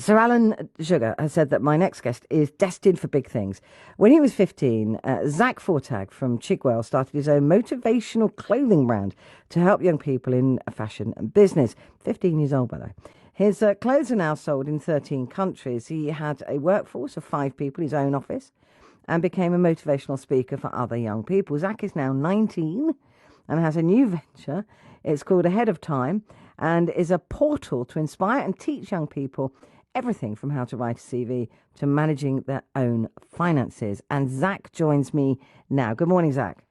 Sir Alan Sugar has said that my next guest is destined for big things. When he was 15, Zack Fortag from Chigwell started his own motivational clothing brand to help young people in fashion and business. 15 years old, by the way. His clothes are now sold in 13 countries. He had a workforce of 5 people, his own office, and became a motivational speaker for other young people. Zack is now 19 and has a new venture. It's called Ahead of Time and is a portal to inspire and teach young people everything from how to write a CV to managing their own finances. And Zack joins me now. Good morning, Zack.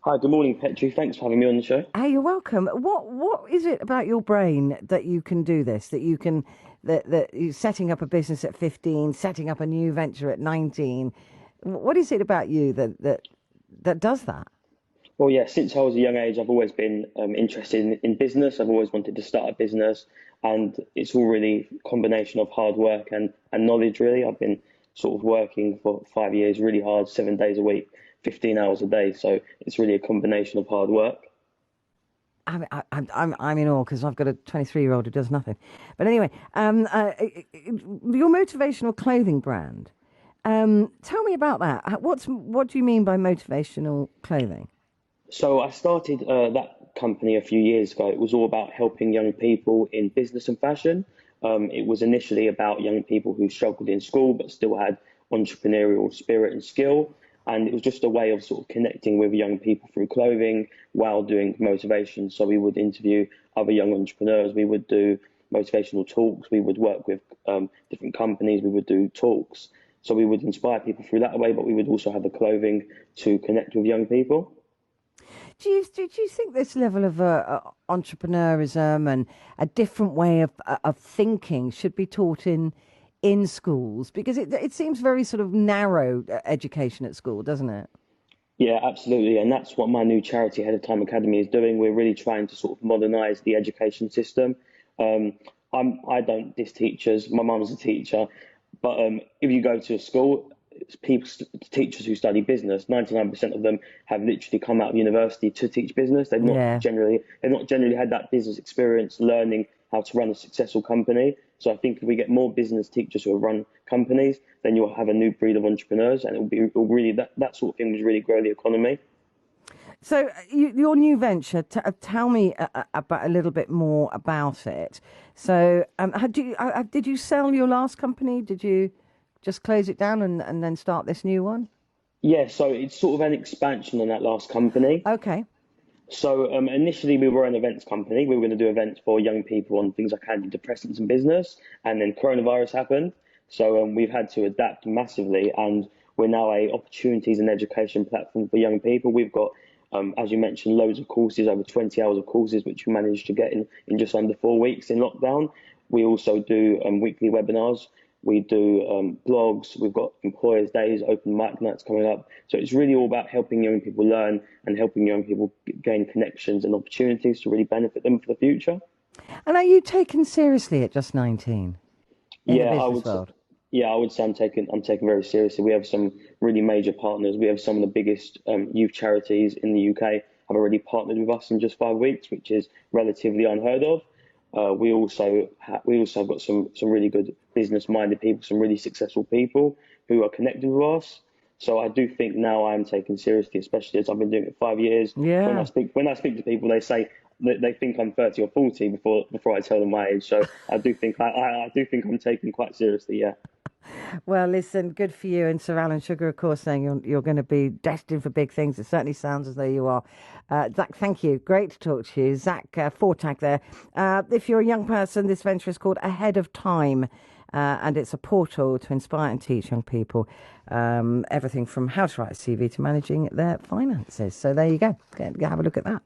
Hi, good morning, Petrie. Thanks for having me on the show. Hey, you're welcome. What is it about your brain that you can do this? That you're setting up a business at 15, setting up a new venture at 19. What is it about you that does that? Well, yeah, since I was a young age, I've always been interested in business. I've always wanted to start a business, and it's all really a combination of hard work and knowledge, really. I've been sort of working for 5 years, really hard, 7 days a week, 15 hours a day. So it's really a combination of hard work. I'm in awe because I've got a 23-year-old who does nothing. But anyway, your motivational clothing brand. Tell me about that. What do you mean by motivational clothing? So I started that company a few years ago. It was all about helping young people in business and fashion. It was initially about young people who struggled in school but still had entrepreneurial spirit and skill. And it was just a way of sort of connecting with young people through clothing while doing motivation. So we would interview other young entrepreneurs. We would do motivational talks. We would work with different companies. We would do talks. So we would inspire people through that way, but we would also have the clothing to connect with young people. Do you think this level of entrepreneurism and a different way of thinking should be taught in schools? Because it seems very sort of narrow education at school, doesn't it? Yeah, absolutely. And that's what my new charity, Head of Time Academy, is doing. We're really trying to sort of modernise the education system. Um, I don't diss teachers. My mum's a teacher. But if you go to a school, people, teachers who study business, 99% of them have literally come out of university to teach business. Yeah. They've not generally had that business experience learning how to run a successful company. So I think if we get more business teachers who have run companies, then you'll have a new breed of entrepreneurs, and it'll really that sort of thing will really grow the economy. So your new venture, tell me about a little bit more about it. So did you sell your last company? Did you just close it down and then start this new one? Yeah, so it's sort of an expansion on that last company. Okay. So initially we were an events company. We were going to do events for young people on things like antidepressants and business, and then coronavirus happened. So we've had to adapt massively, and we're now a opportunities and education platform for young people. We've got, as you mentioned, loads of courses, over 20 hours of courses, which we managed to get in just under 4 weeks in lockdown. We also do weekly webinars. We do blogs. We've got employers' days, open mic nights coming up. So it's really all about helping young people learn and helping young people gain connections and opportunities to really benefit them for the future. And are you taken seriously at just 19 in the Yeah, I business would. world? Yeah, I would say I'm taken very seriously. We have some really major partners. We have some of the biggest youth charities in the UK have already partnered with us in just 5 weeks, which is relatively unheard of. We also have got some really good business-minded people, some really successful people who are connected with us. So I do think now I am taken seriously, especially as I've been doing it 5 years. When I Yeah. speak to people, they say that they think I'm 30 or 40 before I tell them my age. So I do think I do think I'm taken quite seriously. Yeah. Well, listen, good for you. And Sir Alan Sugar, of course, saying you're going to be destined for big things. It certainly sounds as though you are. Zack, thank you. Great to talk to you. Zack Fortag there. If you're a young person, this venture is called Ahead of Time. And it's a portal to inspire and teach young people everything from how to write a CV to managing their finances. So there you go. Have a look at that.